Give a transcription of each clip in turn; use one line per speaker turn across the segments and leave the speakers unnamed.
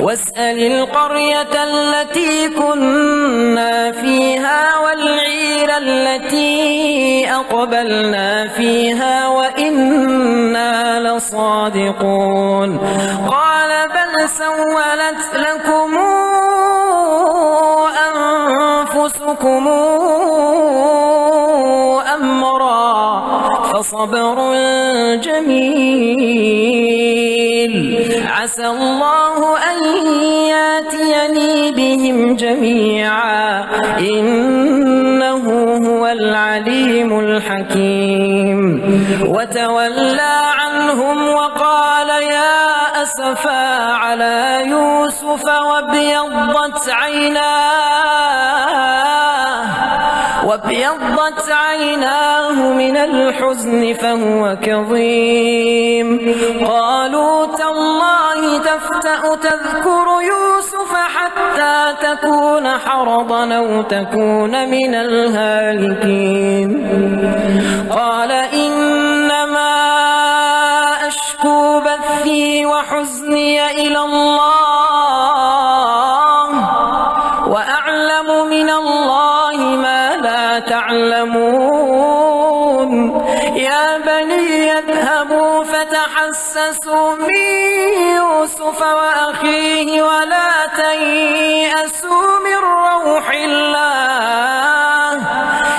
واسأل القرية التي كنا فيها والعير التي أقبلنا فيها وإنا لصادقون قال بل سولت لكم أنفسكم أمرا فصبر جميل عسى الله أن ياتيني بهم جميعا إنه هو العليم الحكيم وتولى عنهم وقال يا أسفا على يوسف وابيضت عيناه من الحزن فهو كظيم قالوا تالله تفتأ تذكر يوسف حتى تكون حرضا أو تكون من الهالكين قال إنما أشكو بثي وحزني إلى الله وأعلم من الله ما لا تعلمون يا بني اذهبوا فتحسسوا من يوسف وأخيه ولا تيأسوا من روح الله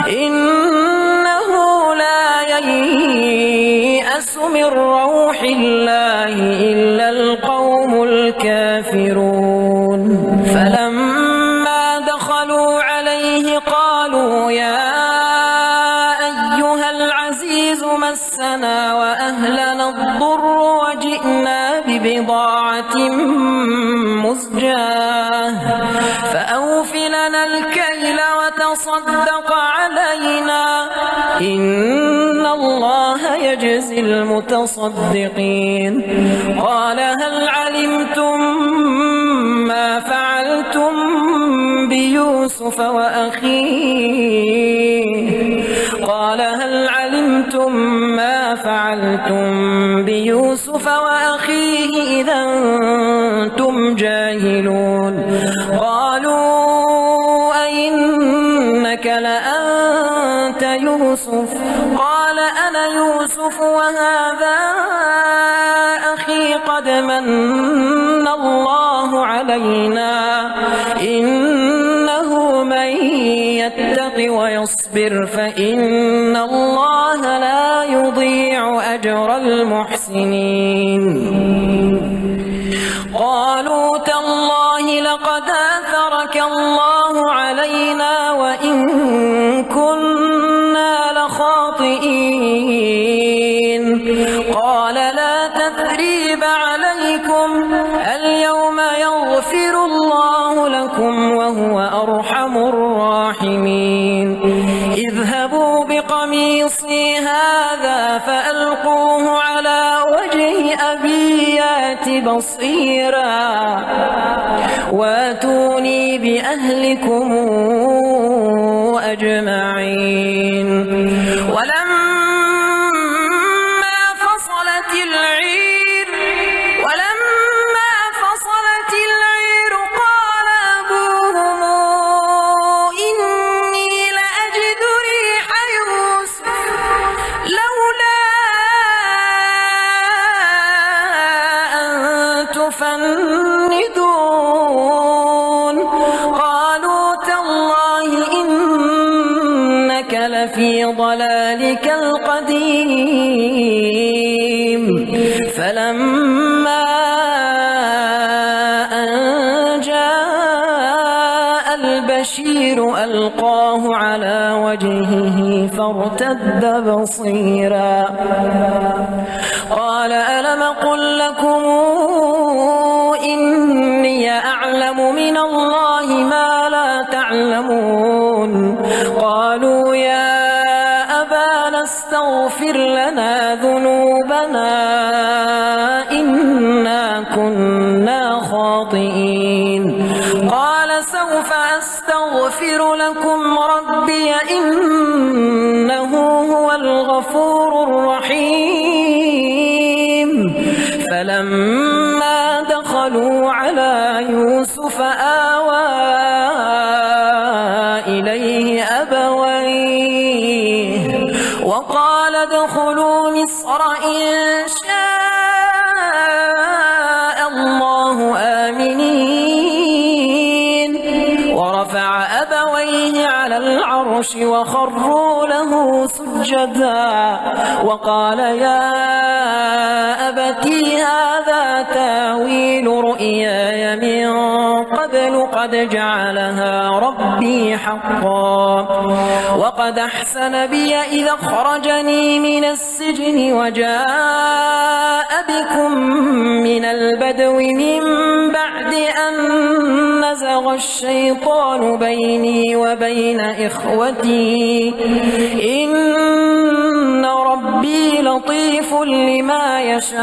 إنه لا ييأس من روح الله إلا القوم الكافرون فلما دخلوا عليه قالوا يا أيها العزيز مسنا وأهلنا الضر وجئنا ببضاعة مزجاة فأوف لنا الكيل وتصدق علينا إن الله يجزي المتصدقين قال هل علمتم ما فعلتم بيوسف وأخيه قال هل علمتم ما فعلتم بيوسف وأخيه إذا أنتم جاهلون قالوا أئنك لأنت يوسف قال أنا يوسف وهذا أخي قد من الله علينا إنه من يتق ويصبر فإن الله لا يضيع أجر المحسنين قالوا تالله لقد آثرك الله علينا وإن كنا لخاطئين قال لا تثريب عليكم اليوم يغفر الله لكم وهو أرحم الراحمين اذهبوا بقميصي هذا فألقوه على وجه أبي يات بصيرا واتوني بأهلكم أجمعين ولما فصلت العير قال أبوهم إني لأجد ريح يوسف لولا أن تفندون قالوا تالله إنك لفي ضلالك القديم فلما أن جاء البشير ألقاه على وجهه فارتد بصيرا قال ألم قل لكم إني أعلم من الله ما لا تعلمون قالوا يا أبانا استغفر لنا ذنوبنا إنا كنا خاطئين قال سوف أستغفر لكم ربي إنه هو الغفور الرحيم فلما دخلوا على يوسف آوى إليه أبويه وقال ادخلوا مصر إن شاء الله آمنين ورفع أبويه على العرش وخروا له سجدا وقال يا أبتي هذا تاويل رؤياي من قبل قد جعلها ربي حقا وقد أحسن بي إذا أخرجني من السجن وجاء بكم من البدو من بعد أن نزغ الشيطان بيني وبين إخوتي إن ربي لطيف لما يشاء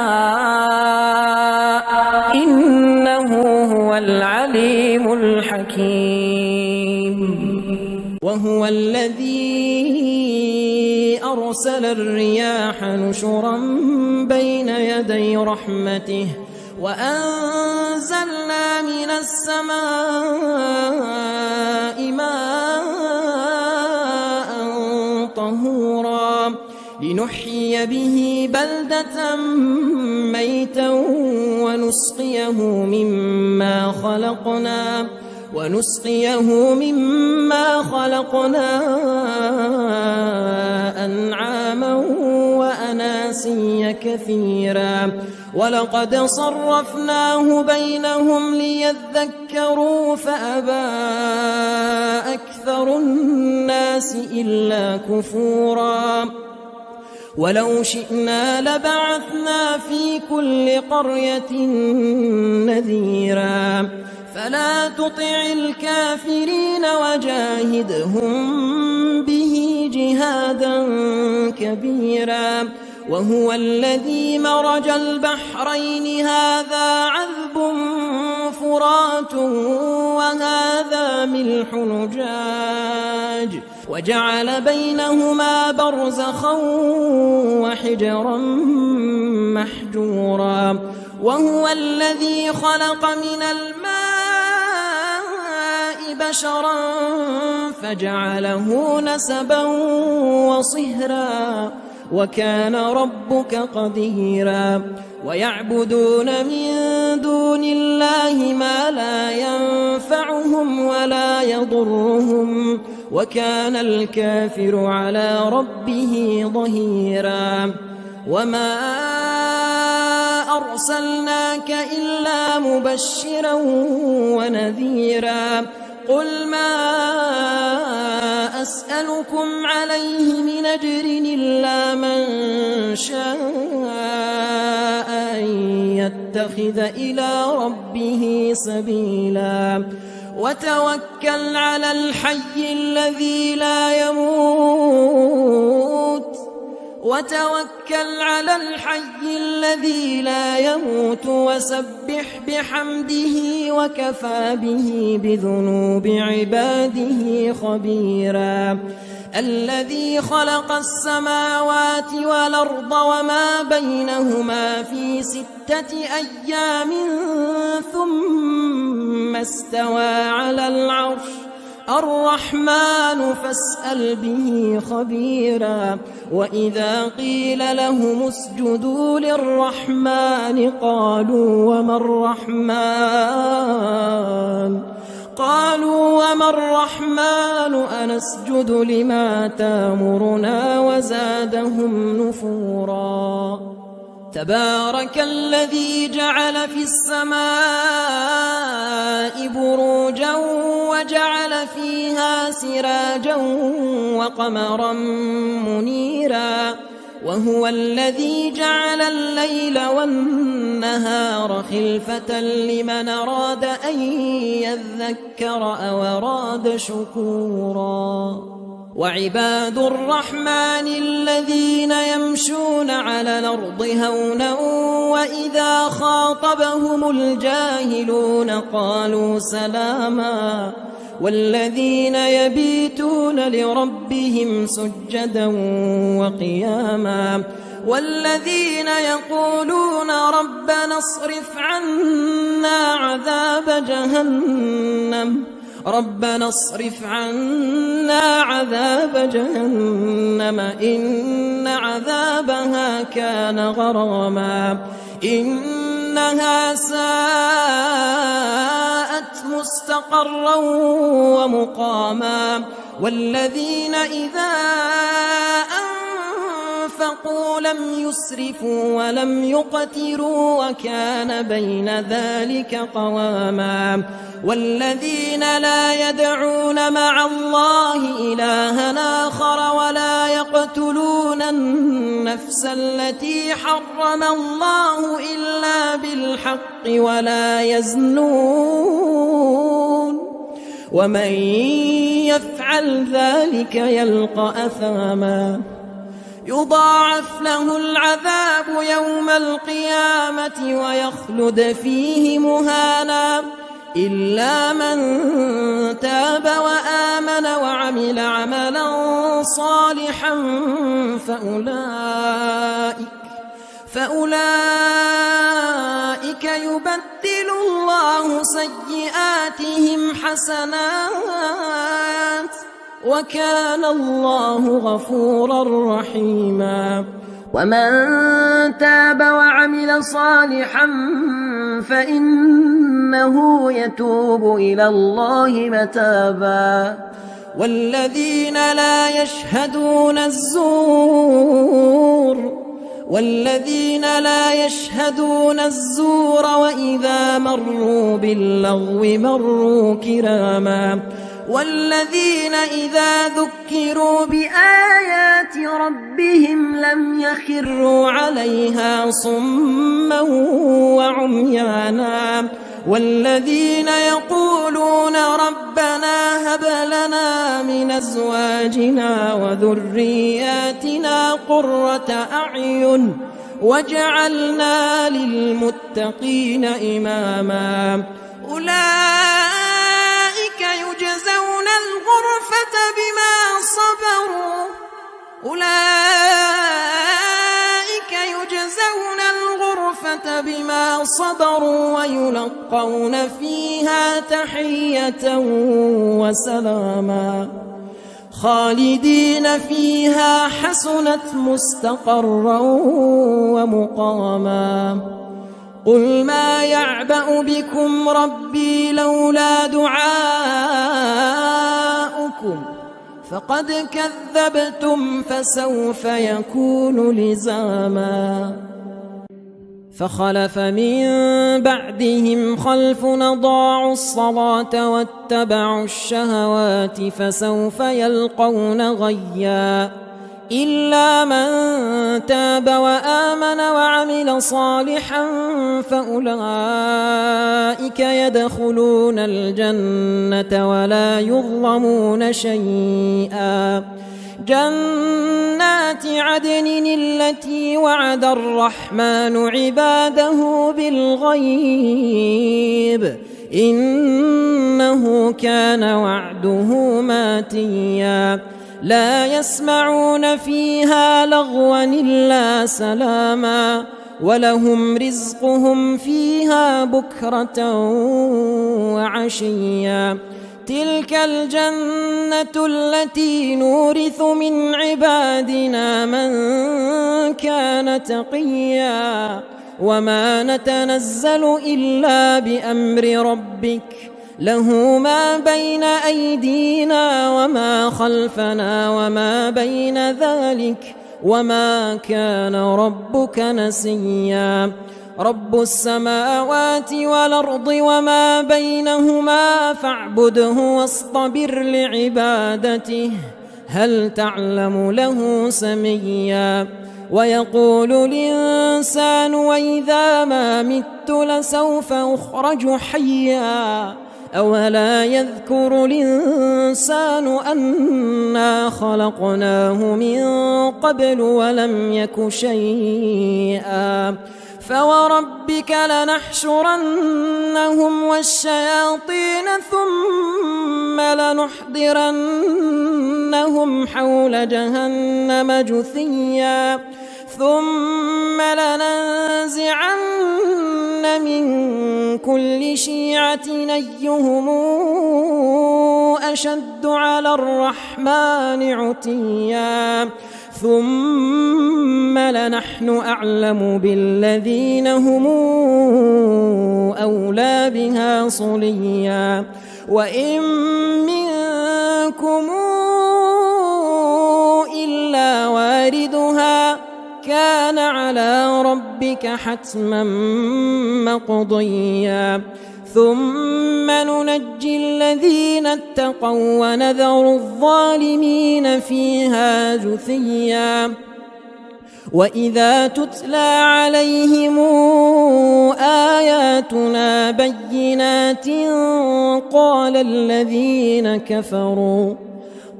إنه هو العليم الحكيم وهو الذي أرسل الرياح نشرا بين يدي رحمته وأنزلنا من السماء ماء طهورا لنحيي به بلدة ميتا ونسقيه مما خلقنا أنعاما وأناسيا كثيرا ولقد صرفناه بينهم ليذكروا فأبى أكثر الناس إلا كفورا ولو شئنا لبعثنا في كل قرية نذيرا فلا تطع الكافرين وجاهدهم به جهادا كبيرا وهو الذي مرج البحرين هذا عذب فرات وهذا ملح نجاج وجعل بينهما برزخا وحجرا محجورا وهو الذي خلق من الماء بشرا فجعله نسبا وصهرا وكان ربك قديرا ويعبدون من دون الله ما لا ينفعهم ولا يضرهم وكان الكافر على ربه ظهيرا وما أرسلناك إلا مبشرا ونذيرا قل ما أسألكم عليه من أجر إلا من شاء أن يتخذ إلى ربه سبيلا وتوكل على الحي الذي لا يموت وسبح بحمده وكفى به بذنوب عباده خبيرا الذي خلق السماوات والأرض وما بينهما في 6 أيام ثم استوى على العرش الرحمن فاسأل به خبيرا وإذا قيل لهم اسجدوا للرحمن قالوا وما الرحمن أنسجد لما تامرنا وزادهم نفورا تبارك الذي جعل في السماء بروجا وجعل فيها سراجا وقمرا منيرا وهو الذي جعل الليل والنهار خلفة لمن أراد أن يذكر أو أراد شكورا وعباد الرحمن الذين يمشون على الأرض هونا وإذا خاطبهم الجاهلون قالوا سلاما والذين يبيتون لربهم سجدا وقياما والذين يقولون ربنا اصرف عنا عذاب جهنم إن عذابها كان غراما إنها ساءت مستقرا ومقاما والذين إذا أنفقوا لم يسرفوا ولم يقتروا وكان بين ذلك قواما والذين لا يدعون مع الله إلها آخر ولا يقتلون النفس التي حرم الله إلا بالحق ولا يزنون ومن يفعل ذلك يلقى أثاما يضاعف له العذاب يوم القيامة ويخلد فيه مهانا إلا من تاب وآمن وعمل عملا صالحا فأولئك يبدل الله سيئاتهم حسنات وكان الله غفورا رحيما
ومن تاب وعمل صالحا فإنه يتوب إلى الله متابا
والذين لا يشهدون الزور وإذا مروا باللغو مروا كراما والذين إذا ذكروا بآيات ربهم لم يخروا عليها صما وعميانا والذين يقولون ربنا هب لنا من أزواجنا وذرياتنا قرة أعين واجعلنا للمتقين إماما أولئك يجزون الغرفة بما صبروا ويلقون فيها تحية وسلاما خالدين فيها حسنت مستقرا ومقاما قل ما يعبأ بكم ربي لولا دعاؤكم فقد كذبتم فسوف يكون لزاما فخلف من بعدهم خلف أضاعوا الصلاة واتبعوا الشهوات فسوف يلقون غيا إلا من تاب وآمن وعمل صالحا فأولئك يدخلون الجنة ولا يظلمون شيئا جنات عدن التي وعد الرحمن عباده بالغيب إنه كان وعده ماتيا لا يسمعون فيها لغوا إلا سلاما ولهم رزقهم فيها بكرة وعشيا تلك الجنة التي نورث من عبادنا من كان تقيا وما نتنزل إلا بأمر ربك له ما بين أيدينا وما خلفنا وما بين ذلك وما كان ربك نسيا رب السماوات والأرض وما بينهما فاعبده واصطبر لعبادته هل تعلم له سميا ويقول الإنسان وإذا ما مت لسوف أخرج حيا أولا يذكر الإنسان أنا خلقناه من قبل ولم يك شيئا فوربك لنحشرنهم والشياطين ثم لنحضرنهم حول جهنم جثيا ثم لننزعن من كل شيعة أيهم أشد على الرحمن عتيا ثم لنحن أعلم بالذين هم أولى بها صليا وإن منكم إلا واردها كان على ربك حتما مقضيا ثم ننجي الذين اتقوا ونذر الظالمين فيها جثيا وإذا تتلى عليهم آياتنا بينات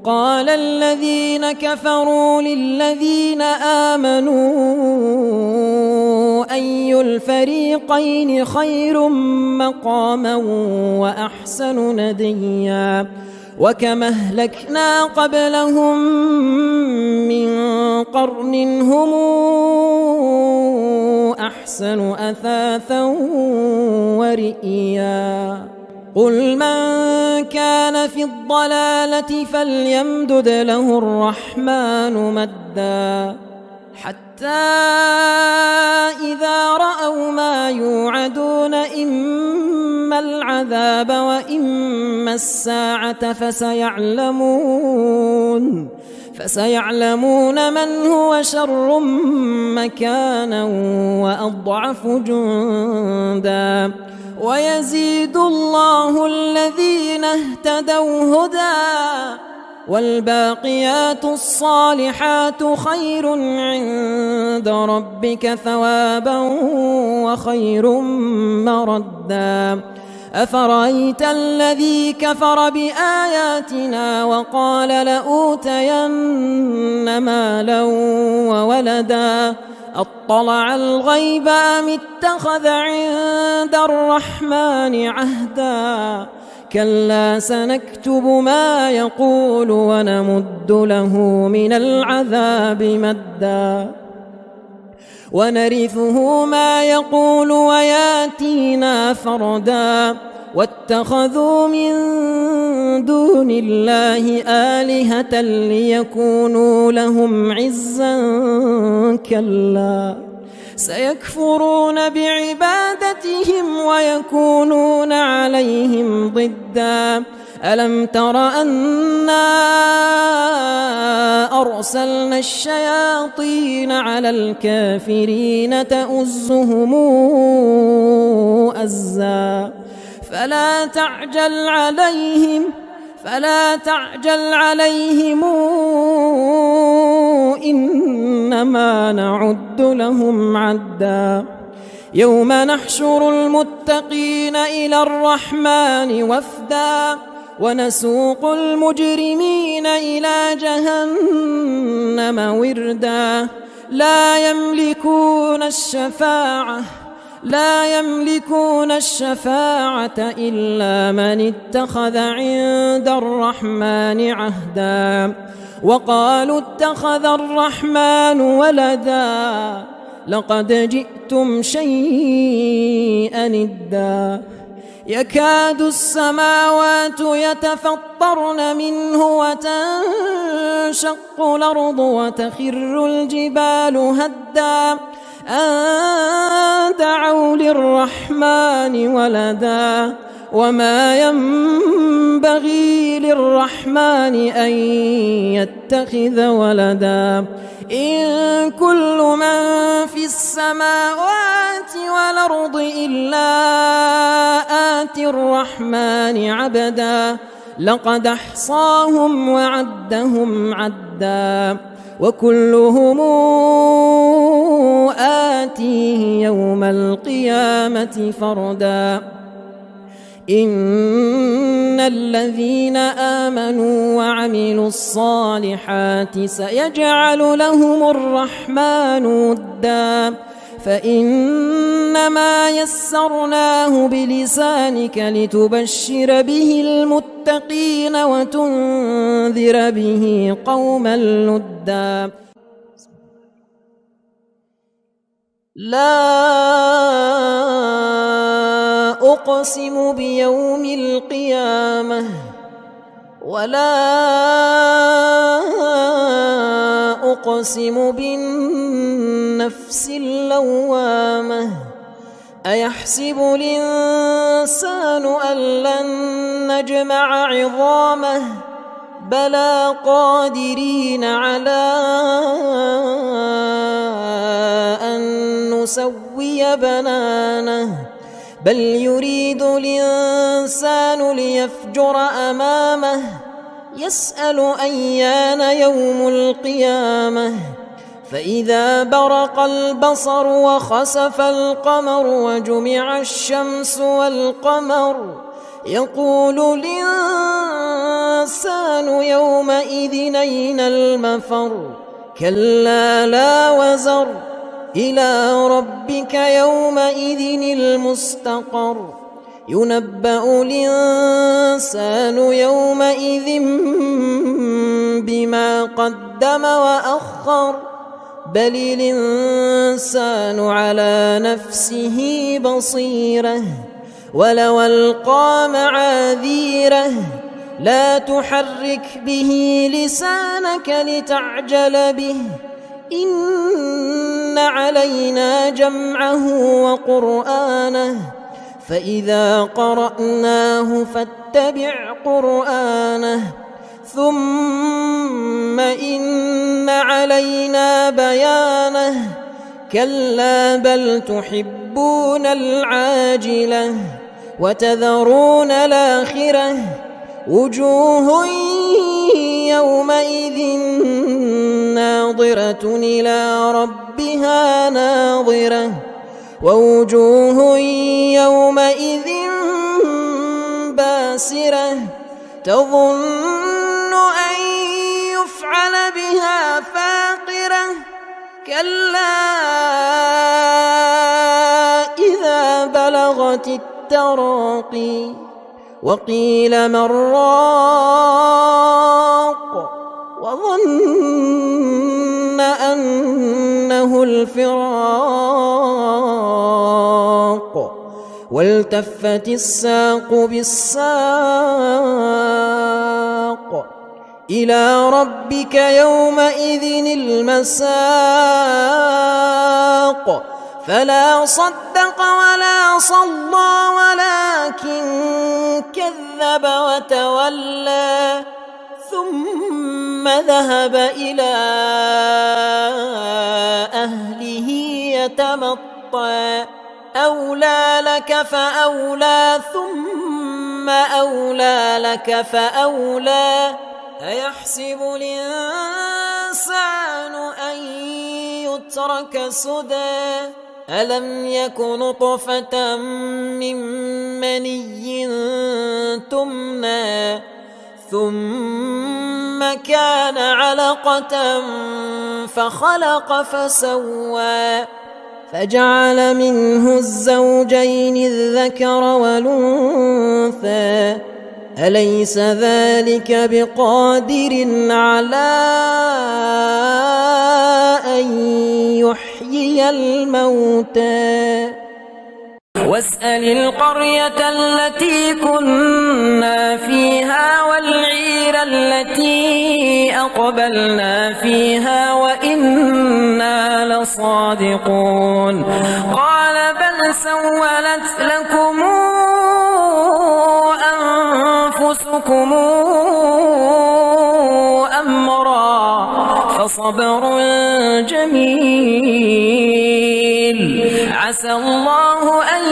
قال الذين كفروا للذين آمنوا أي الفريقين خير مقاما وأحسن نديا وكما أهلكنا قبلهم من قرن هم أحسن أثاثا ورئيا قل من كان في الضلالة فليمدد له الرحمن مدا حتى إذا رأوا ما يوعدون إما العذاب وإما الساعة فسيعلمون من هو شر مكانا وأضعف جندا ويزيد الله الذين اهتدوا هدى والباقيات الصالحات خير عند ربك ثوابا وخير مردا أفرأيت الذي كفر بآياتنا وقال لأوتين مالا وولدا أطلع الغيب أم اتخذ عند الرحمن عهدا كلا سنكتب ما يقول ونمد له من العذاب مدا ونرثه ما يقول وياتينا فردا واتخذوا من دون الله آلهة ليكونوا لهم عزا كلا سيكفرون بعبادتهم ويكونون عليهم ضدا ألم تر أنا أرسلنا الشياطين على الكافرين تؤزهم أزا فلا تعجل عليهم إنما نعد لهم عدا يوم نحشر المتقين إلى الرحمن وفدا ونسوق المجرمين إلى جهنم وردا لا يملكون الشفاعة إلا من اتخذ عند الرحمن عهدا وقالوا اتخذ الرحمن ولدا لقد جئتم شيئا إدا يكاد السماوات يتفطرن منه وتنشق الأرض وتخر الجبال هدا أن دعوا للرحمن ولدا وما ينبغي للرحمن أن يتخذ ولدا إن كل من في السماوات والأرض إلا آتي الرحمن عبدا لقد أحصاهم وعدهم عدا وكلهم آتيه يوم القيامة فردا إن الذين آمنوا وعملوا الصالحات سيجعل لهم الرحمن ودا فإنما يسرناه بلسانك لتبشر به المتقين وتنذر به قوما لدا لا أقسم بيوم القيامة ولا أقسم بالنفس اللوامة أيحسب الإنسان أن لن نجمع عظامه بلى قادرين على أن نسوي بنانه بل يريد الإنسان ليفجر أمامه يسأل أيان يوم القيامة فإذا برق البصر وخسف القمر وجمع الشمس والقمر يقول الإنسان يومئذ أين المفر كلا لا وزر إلى ربك يومئذ المستقر ينبأ الإنسان يومئذ بما قدم وأخر بل الإنسان على نفسه بصيرة ولو ألقى معاذيره لا تحرك به لسانك لتعجل به إن علينا جمعه وقرآنه فإذا قرأناه فاتبع قرآنه ثم إن علينا بيانه كلا بل تحبون العاجلة وتذرون الآخرة وجوه يومئذ ناظرة إلى ربها ناظرة ووجوه يومئذ باسرة تظن أن يفعل بها فاقرة كلا إذا بلغت التراقي وقيل من راق وظن أنه الفراق والتفت الساق بالساق إلى ربك يومئذ المساق فلا صدق ولا صلى ولكن كذب وتولى ثم ذهب إلى أهله يتمطى أولى لك فأولى ثم أولى لك فأولى أيحسب الإنسان أن يترك سدى ألم يك نطفة من مني تمنى ثم كان علقة فخلق فسوى فجعل منه الزوجين الذكر والأنثى أليس ذلك بقادر على أن يحيي الموتى واسأل القرية التي كنا فيها والعير التي أقبلنا فيها وإنا لصادقون قال بل سولت لكم أنفسكم أمرا فصبر جميل عسى الله أن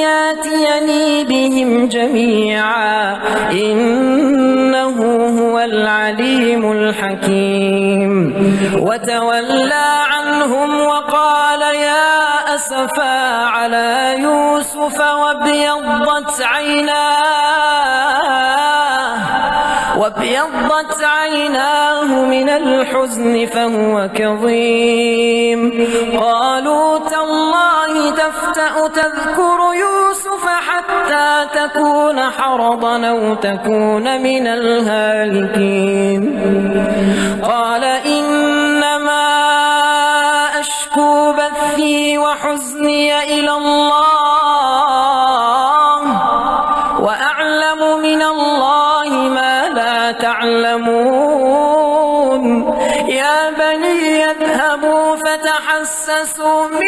ياتيني بهم جميعا إنه هو العليم الحكيم وتولى عنهم وقال يا أسفا على يوسف وابيضت عيناه من الحزن فهو كظيم قالوا تالله تفتأ تذكر يوسف حتى تكون حرضا أو تكون من الهالكين قال إنما أشكو بثي وحزني إلى الله وأعلم من الله ما لا تعلمون يا بني اذهبوا فتحسسوا من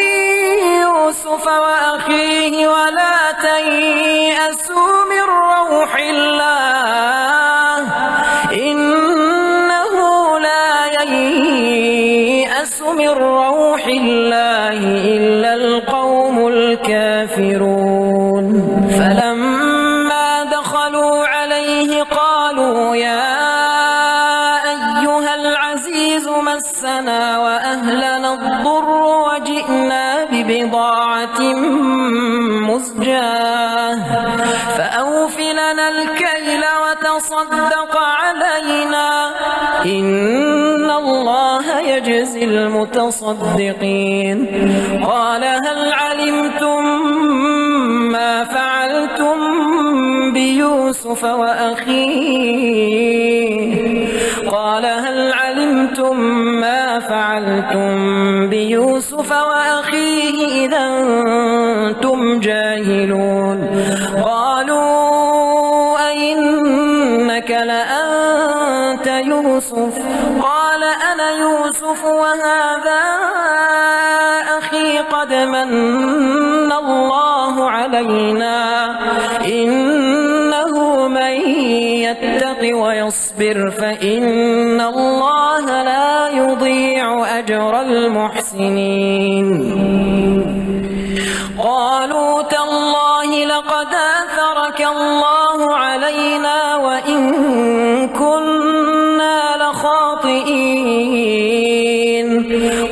يوسف وأخيه ولا تيأسوا من روح الله إنه لا ييأس من روح الله إلا القوم الكافرون فلما دخلوا عليه قالوا يا أيها العزيز مسنا وأهلنا الضر وجئنا ببضاعة مزجاة فأوف لنا الكيل وتصدق علينا إن الله يجزي المتصدقين قال هل علمتم ما فعلتم بيوسف وأخيه قال هل علمتم ما فعلتم بيوسف وأخيه إذا أنتم جاهلون قالوا أئنك لأنت يوسف قال أنا يوسف وهذا أخي قد من الله علينا إنه من يتق ويصبر فإن الله لا يضيع أجر المحسنين قالوا تالله لقد آثرك الله علينا وإن كنا لخاطئين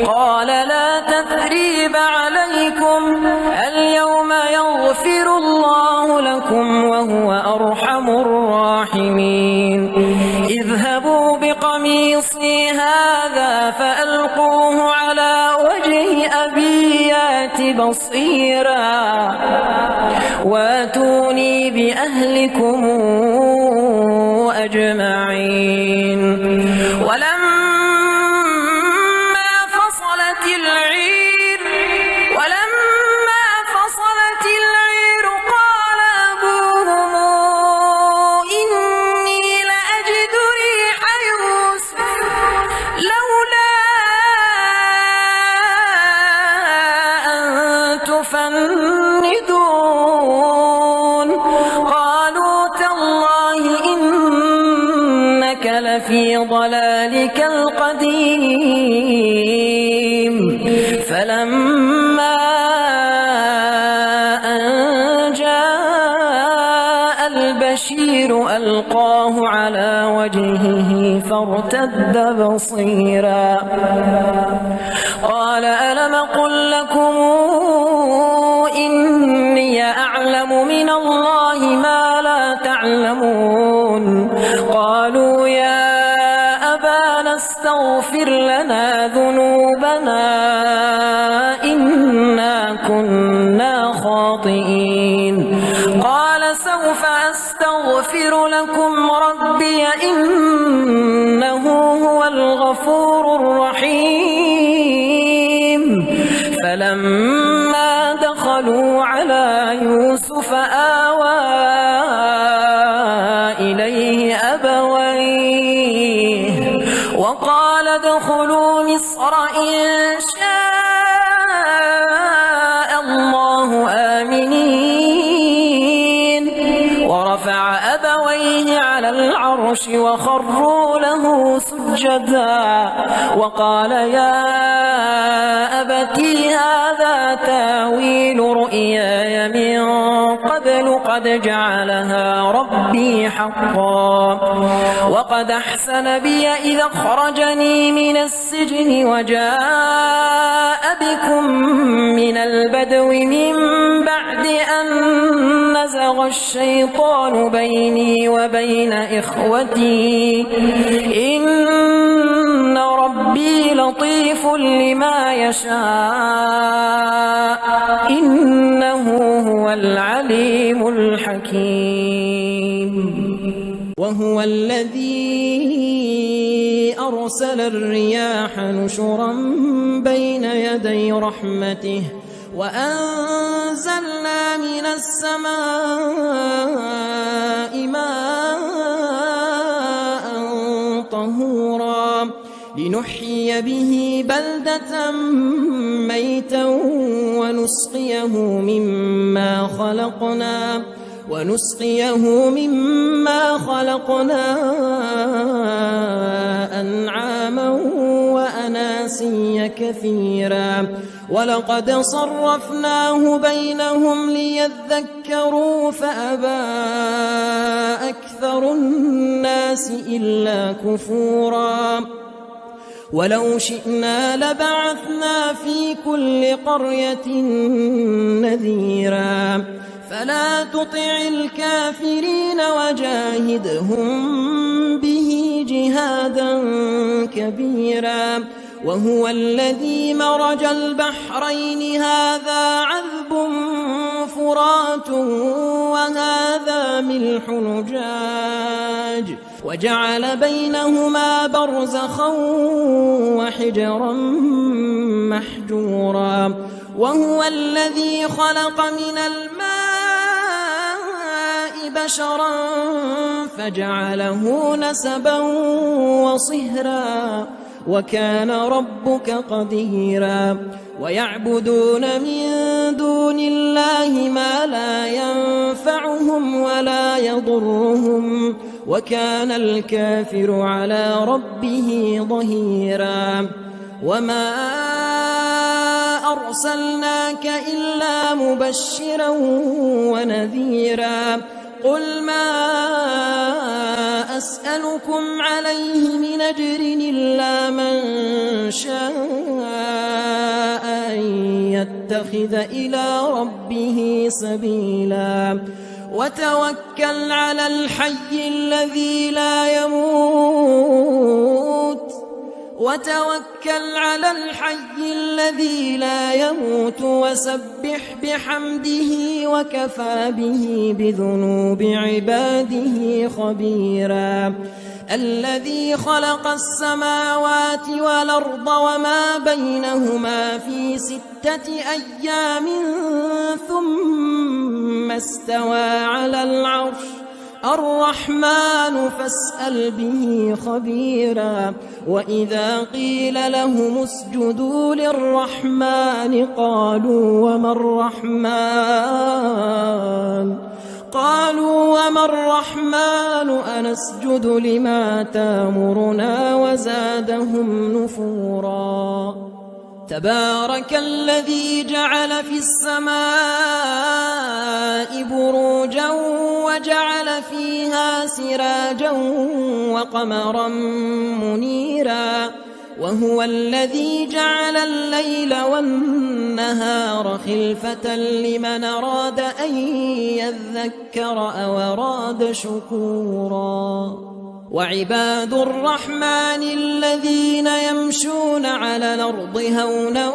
قال لا تثريب عليكم اليوم يغفر الله لكم وهو أرحم الراحمين اذهبوا بقميصي هذا فألقوه على وجه أبي يأت بصيرا واتوني بأهلكم أجمعين ولما فصلت العير قال أبوهم إني لأجد ريح يوسف لولا أن تفندون قالوا تالله إنك لفي ضلالك القديم فلما أن جاء البشير ألقاه على وجهه فارتد بصيرا قال ألم قل لكم إني أعلم من الله ما لا تعلمون قالوا يا أبانا استغفر لنا ذنوبنا إنا كنا خاطئين قال سوف أستغفر لكم ربي إنه هو الغفور الرحيم فلما دخلوا على يوسف آوى إليه أبويه وقال ادخلوا مصر إن شاء الله آمنين ورفع أبويه على العرش وخروا له سجدا وقال يا أبتي هذا تاويل رؤياي من قبل قد جعلها ربي حقا وقد أحسن بي إذا أخرجني من السجن وجاء بكم من البدو من بعد أن نزغ الشيطان بيني وبين إخوتي إن ربي لطيف لما يشاء إنه هو العليم الحكيم
وهو الذي أرسل الرياح نشرا بين يدي رحمته
وأنزلنا من السماء ماء طهورا لنحيي به بلدة ميتا ونسقيه مما خلقنا أنعاما وأناسيا كثيرا ولقد صرفناه بينهم ليذكروا فأبى أكثر الناس إلا كفورا ولو شئنا لبعثنا في كل قرية نذيرا فلا تطع الكافرين وجاهدهم به جهادا كبيرا وهو الذي مرج البحرين هذا عذب فرات وهذا ملح نجاج وجعل بينهما برزخا وحجرا محجورا وهو الذي خلق من الماء بشرا فجعله نسبا وصهرا وكان ربك قديرا ويعبدون من دون الله ما لا ينفعهم ولا يضرهم وكان الكافر على ربه ظهيرا وما أرسلناك إلا مبشرا ونذيرا قل ما أسألكم عليه من أجر إلا من شاء أن يتخذ إلى ربه سبيلا وتوكل على الحي الذي لا يموت وسبح بحمده وكفى به بذنوب عباده خبيرا الذي خلق السماوات والأرض وما بينهما في 6 أيام ثم استوى على العرش الرحمن فاسأل به خبيرا وإذا قيل لهم اسجدوا للرحمن قالوا وما الرحمن أنسجد لما تامرنا وزادهم نفورا تبارك الذي جعل في السماء بروجا وجعل فيها سراجا وقمرا منيرا وهو الذي جعل الليل والنهار خلفة لمن أراد أن يذكر أو أراد شكورا وعباد الرحمن الذين يمشون على الأرض هونا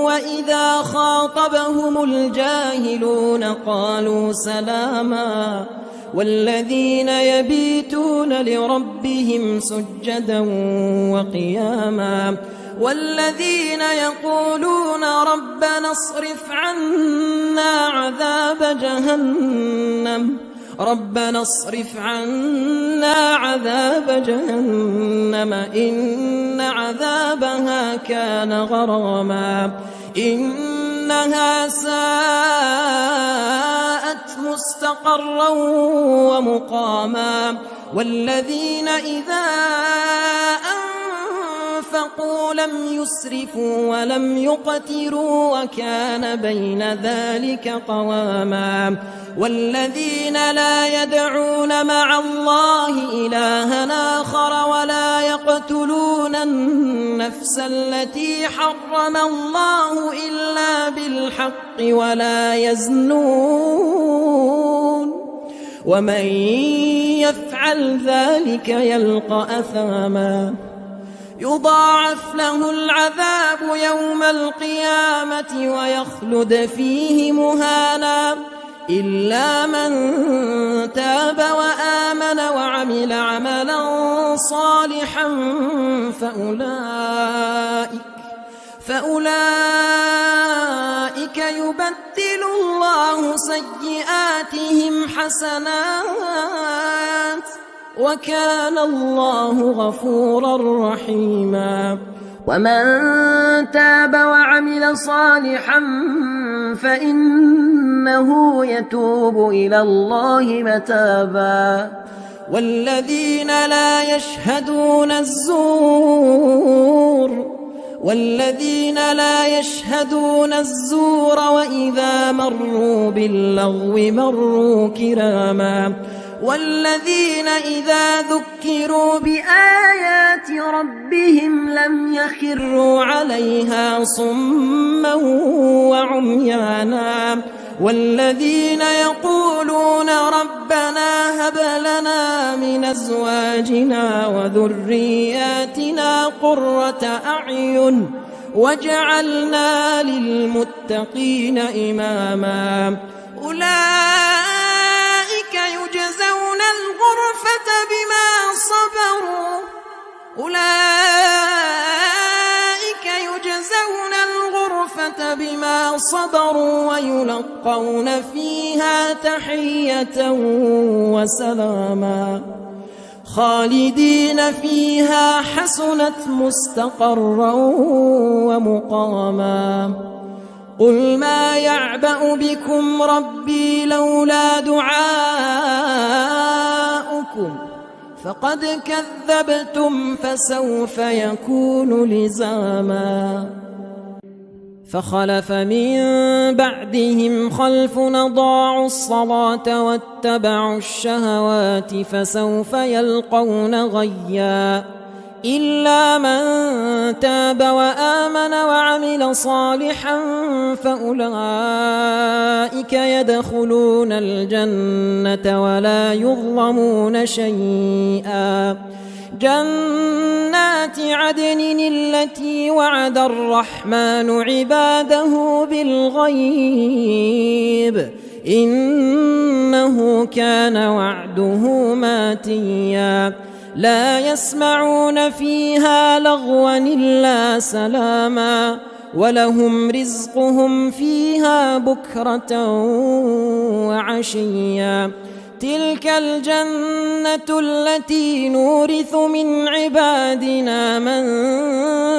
وإذا خاطبهم الجاهلون قالوا سلاما والذين يبيتون لربهم سجدا وقياما والذين يقولون ربنا اصرف عنا عذاب جهنم إن عذابها كان غراما إنها ساءت مستقرا ومقاما والذين إذا أنفقوا لم يسرفوا ولم يقتروا وكان بين ذلك قواما والذين لا يدعون مع الله إلها آخر ولا يقتلون النفس التي حرم الله إلا بالحق ولا يزنون ومن يفعل ذلك يلقى أثاما يضاعف له العذاب يوم القيامة ويخلد فيه مهانا إلا من تاب وآمن وعمل عملا صالحا فأولئك الله سيئاتهم حسنات وكان الله غفورا رحيما
ومن تاب وعمل صالحا فإنه يتوب إلى الله متابا
والذين لا يشهدون الزور وإذا مروا باللغو مروا كراما والذين إذا ذكروا بآيات ربهم لم يخروا عليها صما وعميانا والذين يقولون ربنا هب لنا من أزواجنا وذرياتنا قرة أعين واجعلنا للمتقين إماما أولئك يجزون الغرفة بما صبروا ويلقون فيها تحية وسلاما خالدين فيها حسنت مستقرا ومقاما قل ما يعبأ بكم ربي لولا دعاؤكم فقد كذبتم فسوف يكون لزاما فخلف من بعدهم خلف أضاعوا الصلاة واتبعوا الشهوات فسوف يلقون غيا إلا من تاب وآمن وعمل صالحا فأولئك يدخلون الجنة ولا يظلمون شيئا جنات عدن التي وعد الرحمن عباده بالغيب إنه كان وعده ماتيا لا يسمعون فيها لغوا إلا سلاما ولهم رزقهم فيها بكرة وعشيا تلك الجنة التي نورث من عبادنا من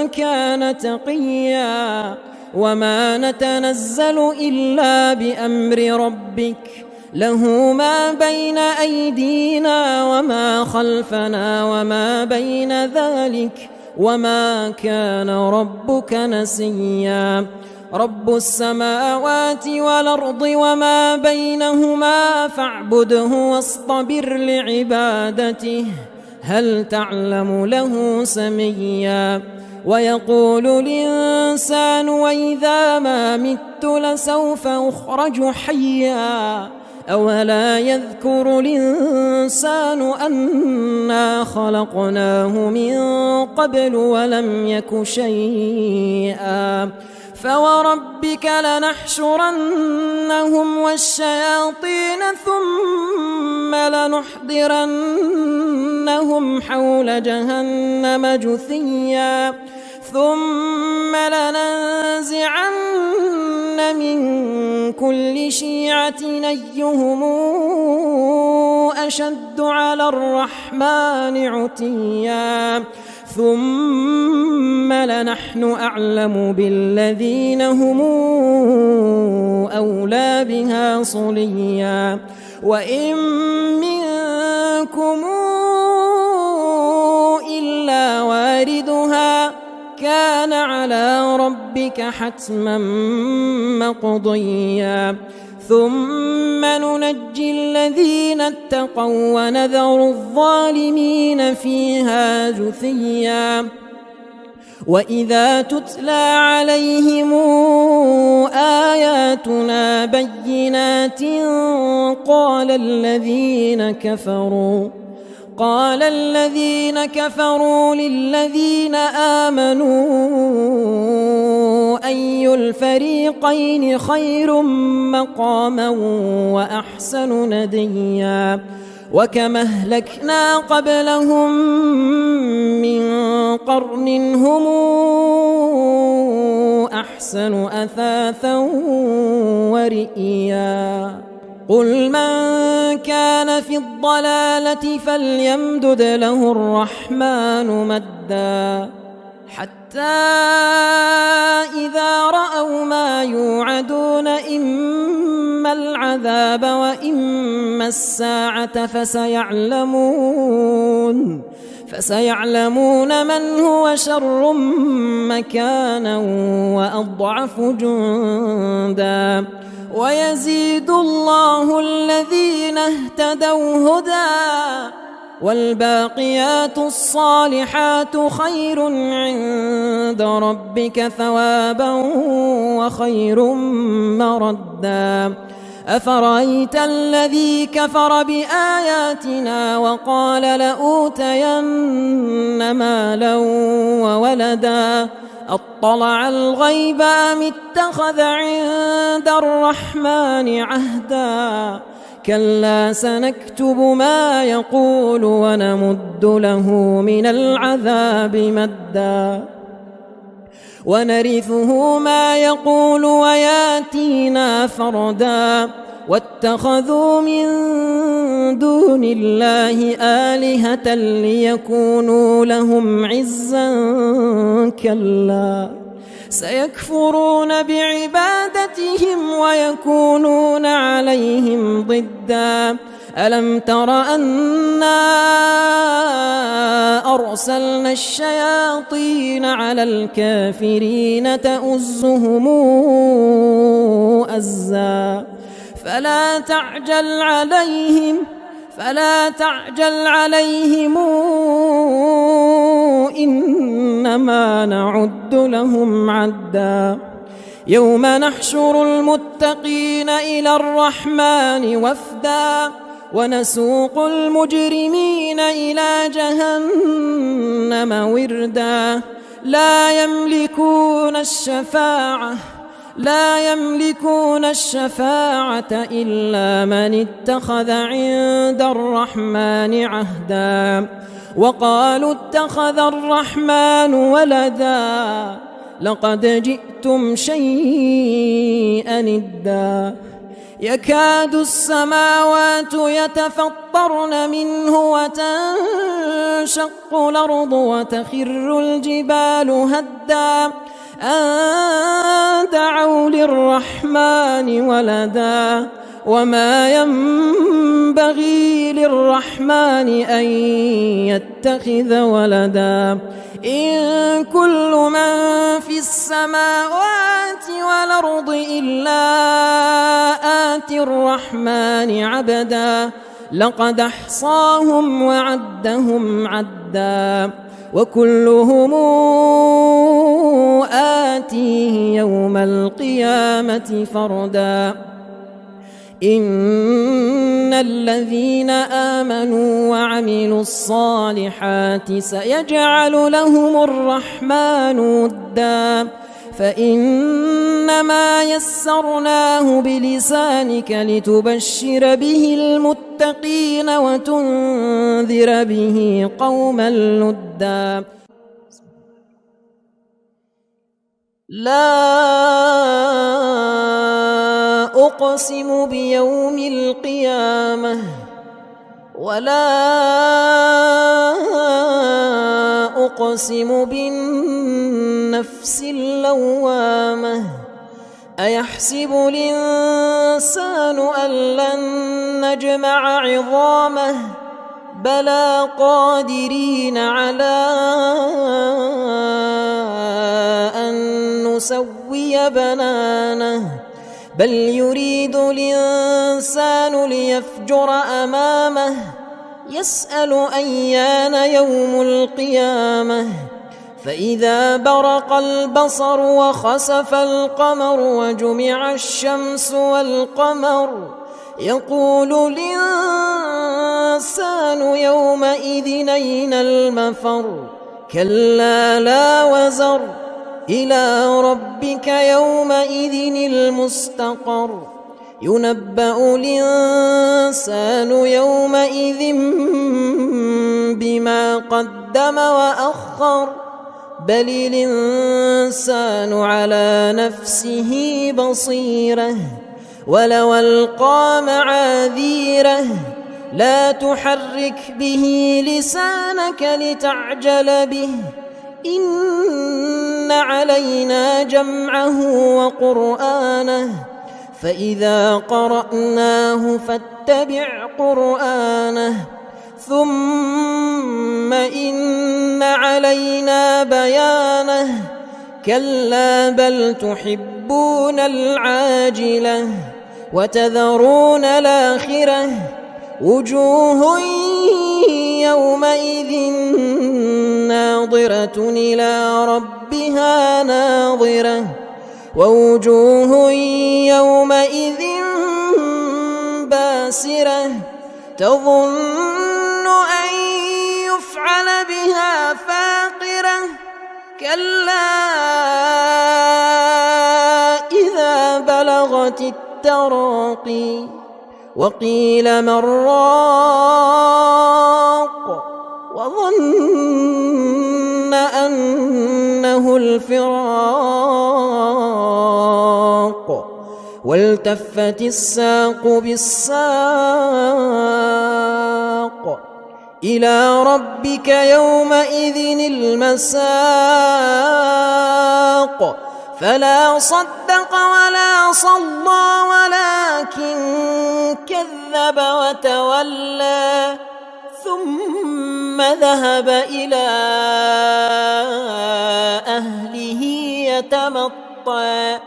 كان تقيا وما نتنزل إلا بأمر ربك له ما بين أيدينا وما خلفنا وما بين ذلك وما كان ربك نسيا رب السماوات والأرض وما بينهما فاعبده واصطبر لعبادته هل تعلم له سميا ويقول الإنسان وإذا ما مت لسوف أخرج حيا أولا يذكر الإنسان أنا خلقناه من قبل ولم يك شيئا فوربك لنحشرنهم والشياطين ثم لنحضرنهم حول جهنم جثيا ثم لننزعن من كل شيعة أيهم أشد على الرحمن عتيا ثم لنحن أعلم بالذين هم أولى بها صليا وإن منكم إلا واردها كان على ربك حتما مقضيا ثم ننجي الذين اتقوا ونذر الظالمين فيها جثيا وإذا تتلى عليهم آياتنا بينات قال الذين كفروا للذين آمنوا أي الفريقين خير مقاما وأحسن نديا وكم أهلكنا قبلهم من قرن هم
أحسن أثاثا ورئيا قل من كان في الضلالة فليمدد له الرحمن مدا حتى إذا رأوا ما يوعدون إما العذاب وإما الساعة فسيعلمون من هو شر مكانا وأضعف جندا ويزيد الله الذين اهتدوا هدى والباقيات الصالحات خير عند ربك ثوابا وخير مردا أفرأيت الذي كفر بآياتنا وقال لأوتين مالا وولدا أطلع الغيب أم اتخذ عند الرحمن عهدا كلا سنكتب ما يقول ونمد له من العذاب مدا ونرثه ما يقول وياتينا فردا واتخذوا من دون الله آلهة ليكونوا لهم عزا كلا سيكفرون بعبادتهم ويكونون عليهم ضدا ألم تر أنا أرسلنا الشياطين على الكافرين تؤزهم أزا فلا تعجل عليهم إنما نعد لهم عدا يوم نحشر المتقين إلى الرحمن وفدا ونسوق المجرمين إلى جهنم وردا لا يملكون الشفاعة إلا من اتخذ عند الرحمن عهدا وقالوا اتخذ الرحمن ولدا لقد جئتم شيئا إدا يكاد السماوات يتفطرن منه وتنشق الأرض وتخر الجبال هدا أن دعوا للرحمن ولدا وما ينبغي للرحمن أن يتخذ ولدا إن كل من في السماوات والأرض إلا آتي الرحمن عبدا لقد أحصاهم وعدهم عدا وكلهم آتيه يوم القيامة فردا إن الذين آمنوا وعملوا الصالحات سيجعل لهم الرحمن ودا فإنما يسرناه بلسانك لتبشر به المتقين وتنذر به قوما لدا لا أقسم بيوم القيامة ولا أقسم بالنفس اللوامة أيحسب الإنسان أن لن نجمع عظامه بلى قادرين على أن نسوي بنانه بل يريد الإنسان ليفجر أمامه يسأل أيان يوم القيامة فإذا برق البصر وخسف القمر وجمع الشمس والقمر يقول الإنسان يومئذ أين المفر كلا لا وزر إلى ربك يومئذ المستقر ينبأ الإنسان يومئذ بما قدم وأخر بل الإنسان على نفسه بصيرة ولو ألقى معاذيره لا تحرك به لسانك لتعجل به إن علينا جمعه وقرآنه فإذا قرأناه فاتبع قرآنه ثم إن علينا بيانه كلا بل تحبون العاجلة وتذرون الآخرة وجوه يومئذ ناظرة إلى ربها ناظرة ووجوه يومئذ باسرة تظن أن يفعل بها فاقرة كلا إذا بلغت التراقي وقيل من راق وظن أنه الفراق والتفت الساق بالساق إلى ربك يومئذ المساق فلا صدق ولا صلى ولكن كذب وتولى ثم ذهب إلى أهله يتمطى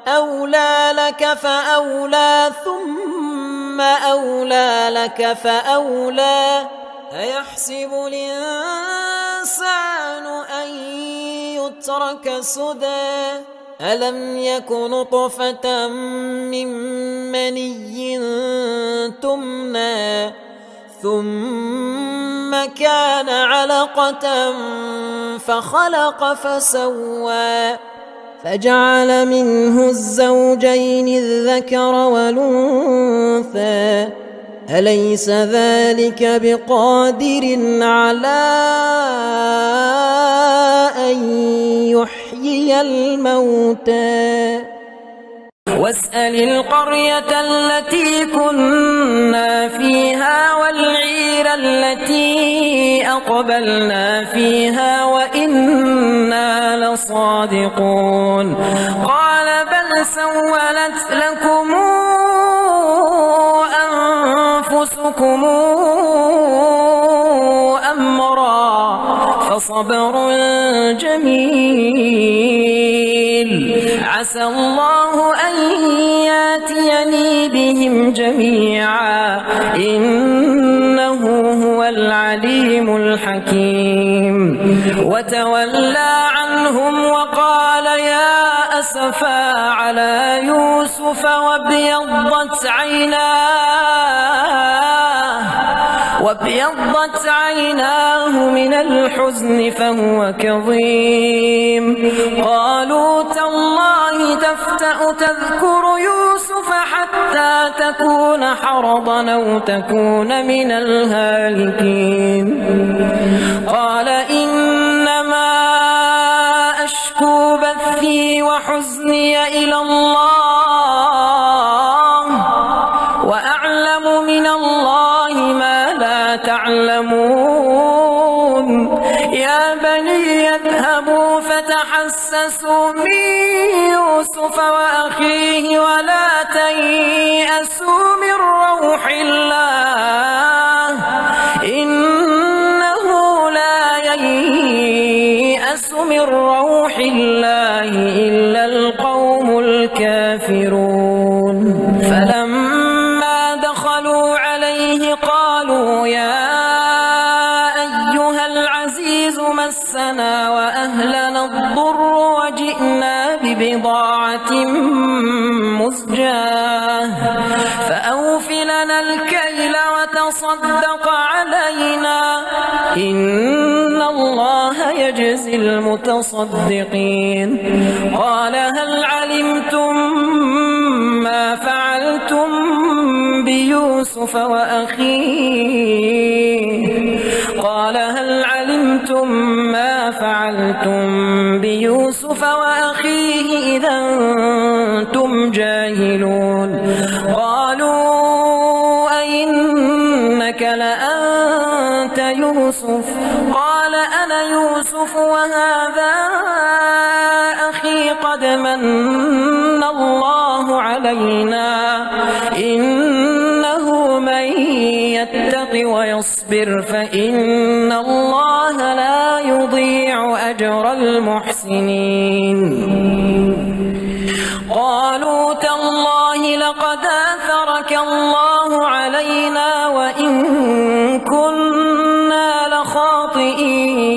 أولى لك فأولى ثم أولى لك فأولى أيحسب الإنسان أن يترك سدى ألم يك نطفة من مني تمنى ثم كان علقة فخلق فسوى فجعل منه الزوجين الذكر والأنثى أليس ذلك بقادر على أن يحيي الموتى واسأل القرية التي كنا فيها والعير التي أقبلنا فيها وإنا لصادقون قال بل سولت لكم أنفسكم أمرا فصبر جميل عسى الله أن ياتيني بهم جميعا إنه هو العليم الحكيم وتولى عنهم وقال يا أسفا على يوسف وابيضت عيناه من الحزن فهو كظيم قالوا تالله تفتأ تذكر يوسف حتى تكون حرضا أو تكون من الهالكين قال إنما أشكو بثي وحزني إلى الله وأعلم من الله ما لا تعلمون يا بني اذهبوا فتحسسوا من يوسف وأخيه ولا تيأسوا من روح الله إنه لا ييأس من روح الله إلا القوم الكافرون فلما دخلوا عليه قالوا يا أيها العزيز مسنا وأهلنا الضر وجئنا ببضاعة مزجاة فأوف لنا الكيل وتصدق علينا إن الله يجزي المتصدقين قال هل علمتم ما فعلتم بيوسف وأخيه قال هل علمتم ما فعلتم فعلتم بيوسف وأخيه إذا أنتم جاهلون قالوا أئنك لأنت يوسف قال أنا يوسف وهذا أخي قد من الله علينا إنه من يتق ويصبر فإن الله لا يضيع أجر المحسنين قالوا تالله لقد آثرك الله علينا وإن كنا لخاطئين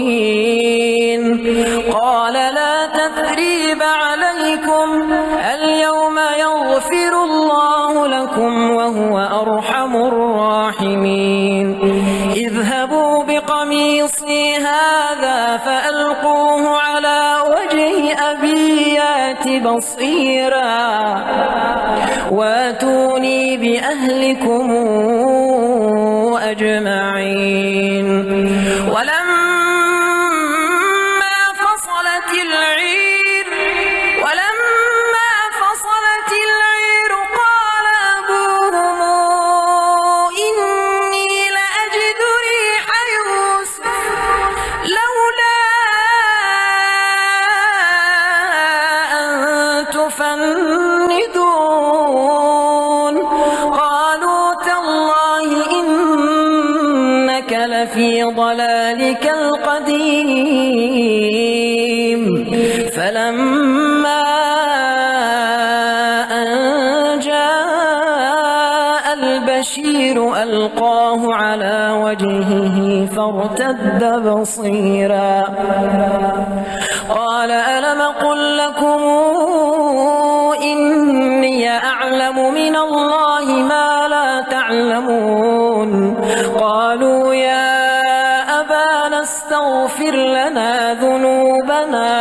قال لا تثريب عليكم اليوم يغفر الله لكم وهو أرحم الراحمين اذهبوا بقميصي هذا فألقوه على وجه أبي يأت بصيرا واتوني بأهلكم أجمعين ولما فصلت العير قال أبوهم إني لأجد ريح يوسف لولا أن تفندون قالوا تالله إنك لفي ضلالك القديم فلما أن جاء البشير ألقاه على وجهه فارتد بصيرا قال ألم قل لكم إني أعلم من الله ما لا تعلمون قالوا يا أبانا استغفر لنا ذنوبنا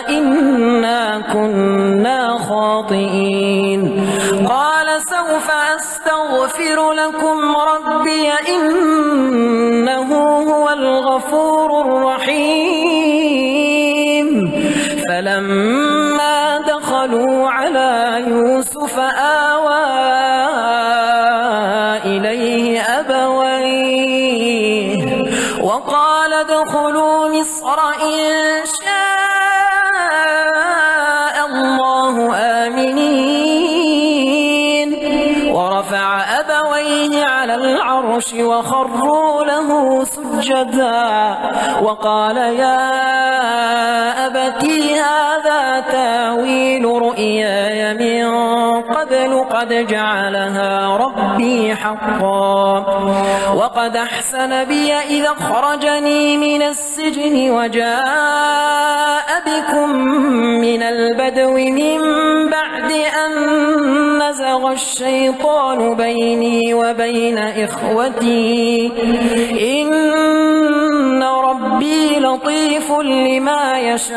إنا كنا خاطئين قال سوف أستغفر لكم ربي إنه هو الغفور الرحيم فلما دخلوا على يوسف آوى إليه أبويه وقال ادخلوا مصر إن شاء الله آمنين ورفع أبويه على العرش وخروا له سجدا وقال يا أبتي هذا تاويل رؤياي من قبل قد جعلها ربي حقا وقد أحسن بي إذا أخرجني من السجن وجاء بكم من البدو من بعد أن نزغ الشيطان بيني وبين إخوتي إن ربي لطيف لما يشاء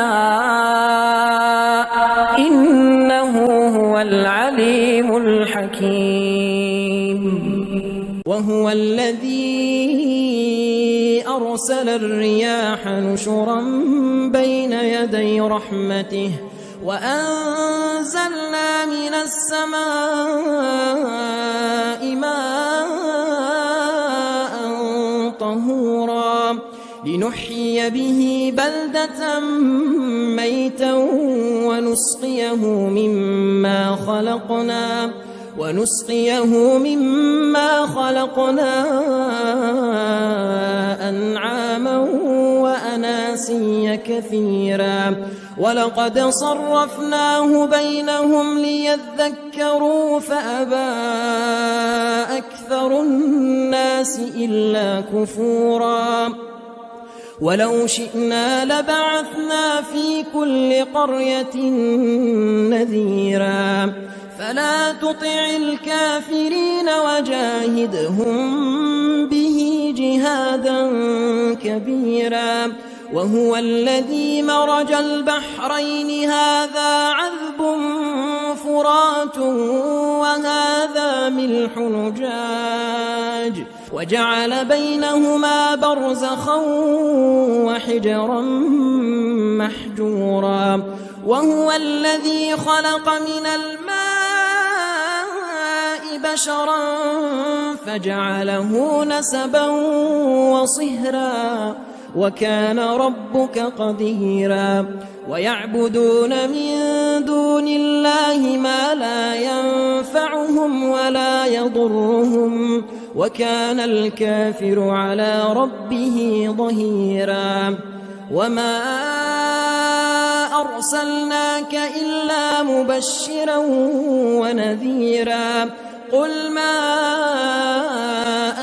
إنه هو العليم الحكيم
وهو الذي أرسل الرياح نشرا بين يدي رحمته وأنزلنا من السماء ماء طهورا لنحيي به بلدة ميتا ونسقيه مما خلقنا أنعاما وأناسيا كثيرا ولقد صرفناه بينهم ليذكروا فأبى أكثر الناس إلا كفورا ولو شئنا لبعثنا في كل قرية نذيرا فلا تطع الكافرين وجاهدهم به جهادا كبيرا وهو الذي مرج البحرين هذا عذب فرات وهذا ملح نجاج وجعل بينهما برزخا وحجرا محجورا وهو الذي خلق من الماء بشرا فجعله نسبا وصهرا وكان ربك قديرا ويعبدون من دون الله ما لا ينفعهم ولا يضرهم وكان الكافر على ربه ظهيرا وما أرسلناك إلا مبشرا ونذيرا قل ما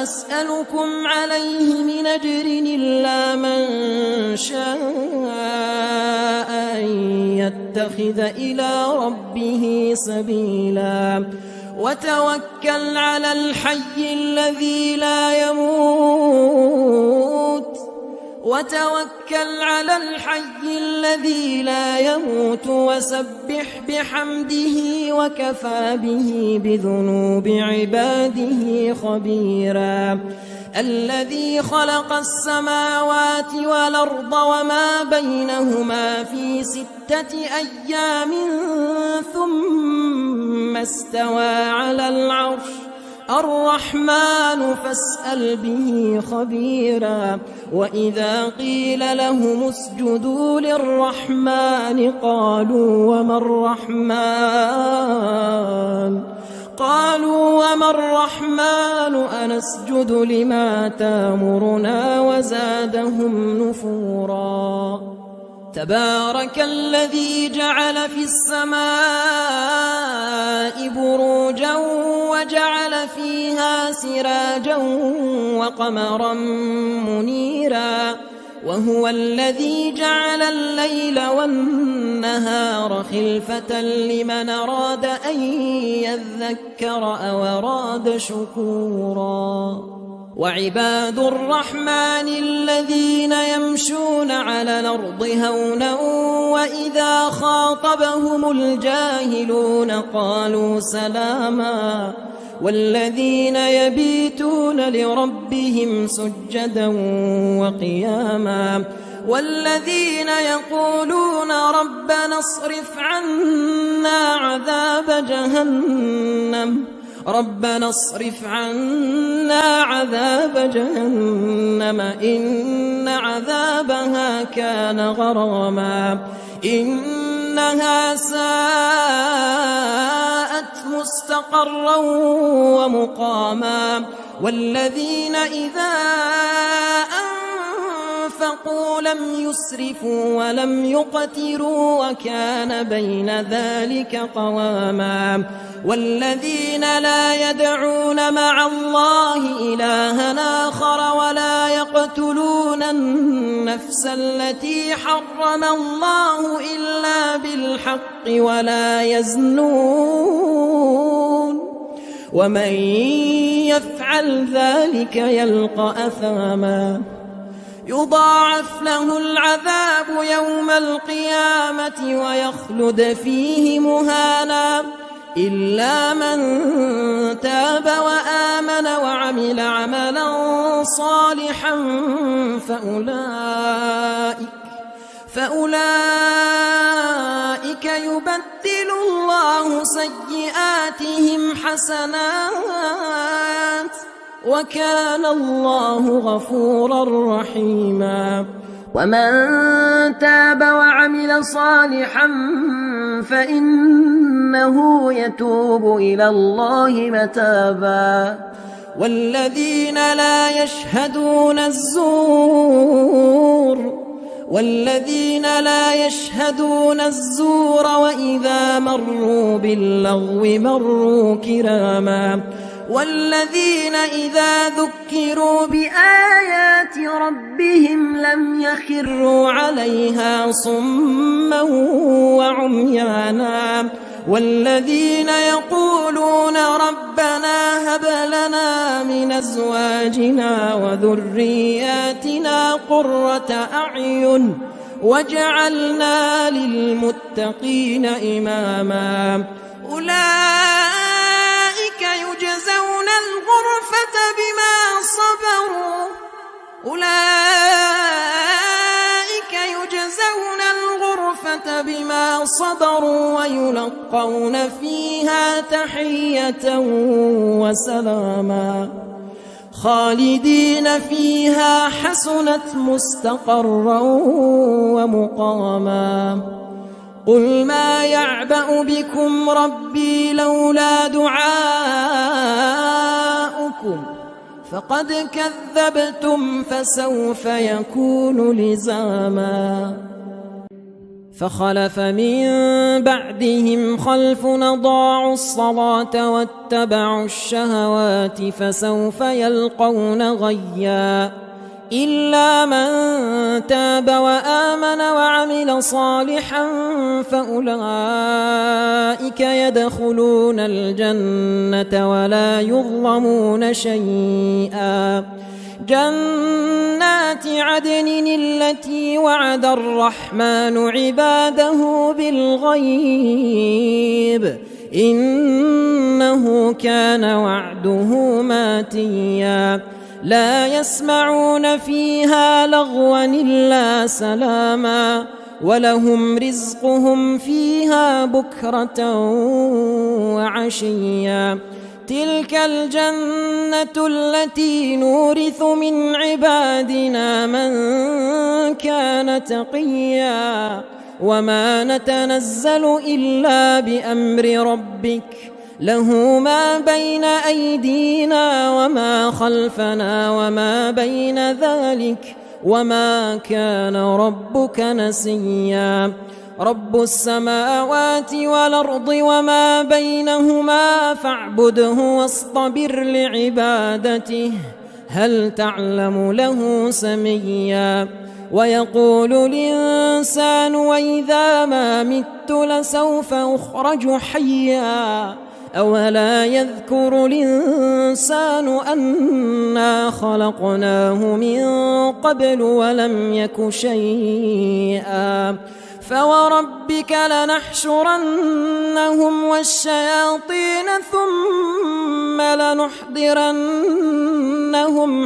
أسألكم عليه من أجر إلا من شاء أن يتخذ إلى ربه سبيلا وتوكل على الحي الذي لا يموت وسبح بحمده وكفى به بذنوب عباده خبيرا الذي خلق السماوات والأرض وما بينهما في 6 أيام ثم استوى على العرش الرحمن فاسأل به خبيرا وإذا قيل لهم اسجدوا للرحمن قالوا وما الرحمن أنسجد لما تامرنا وزادهم نفورا تبارك الذي جعل في السماء بروجا وجعل فيها سراجا وقمرا منيرا وهو الذي جعل الليل والنهار خلفة لمن أراد أن يذكر أو أراد شكورا وعباد الرحمن الذين يمشون على الأرض هونا وإذا خاطبهم الجاهلون قالوا سلاما والذين يبيتون لربهم سجدا وقياما والذين يقولون ربنا اصرف عنا عذاب جهنم إن عذابها كان غراما إنها ساءت مستقرا ومقاما والذين إذا أنفقوا لم يسرفوا ولم يقتروا وكان بين ذلك قواما والذين لا يدعون مع الله إلها آخر ولا يقتلون النفس التي حرم الله إلا بالحق ولا يزنون ومن يفعل ذلك يلقى أثاما يضاعف له العذاب يوم القيامة ويخلد فيه مهانا إلا من تاب وآمن وعمل عملا صالحا فأولئك يبدل الله سيئاتهم حسنات وكان الله غفورا رحيما
ومن تاب وعمل صالحا فإنه يتوب إلى الله متابا
والذين لا يشهدون الزور وإذا مروا باللغو مروا كراما والذين إذا ذكروا بآيات ربهم لم يخروا عليها صما وعميانا والذين يقولون ربنا هب لنا من أزواجنا وذرياتنا قرة أعين واجعلنا للمتقين إماما أولئك يجزون الغرفة الغرفة بما صبروا أولئك يجزون الغرفة بما صبروا ويلقون فيها تحية وسلاما خالدين فيها حسنت مستقرا ومقاما قل ما يعبأ بكم ربي لولا دعاؤكم فقد كذبتم فسوف يكون لزاما فخلف من بعدهم خلف أضاعوا الصلاة واتبعوا الشهوات فسوف يلقون غيا إلا من تاب وآمن وعمل صالحا فأولئك يدخلون الجنة ولا يظلمون شيئا جنات عدن التي وعد الرحمن عباده بالغيب إنه كان وعده ماتيا لا يسمعون فيها لغوا إلا سلاما ولهم رزقهم فيها بكرة وعشيا تلك الجنة التي نورث من عبادنا من كان تقيا وما نتنزل إلا بأمر ربك له ما بين أيدينا وما خلفنا وما بين ذلك وما كان ربك نسيا رب السماوات والأرض وما بينهما فاعبده واصطبر لعبادته هل تعلم له سميا ويقول الإنسان وإذا ما مت لسوف أخرج حيا أولا يذكر الإنسان أنا خلقناه من قبل ولم يك شيئا فوربك لنحشرنهم والشياطين ثم لنحضرنهم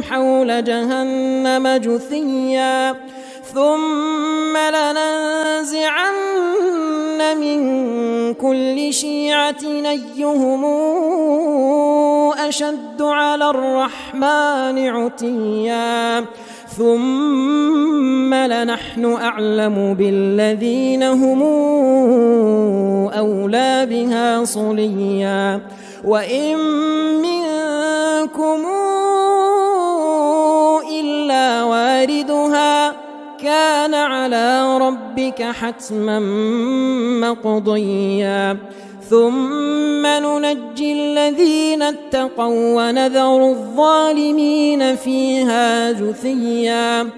حول جهنم جثيا ثم لننزعن من كل شيعة أيهم أشد على الرحمن عتيا ثم لنحن أعلم بالذين هم أولى بها صليا وإن منكم إلا واردها كان على ربك حتما مقضيا ثم ننجي الذين اتقوا ونذر الظالمين فيها جثيا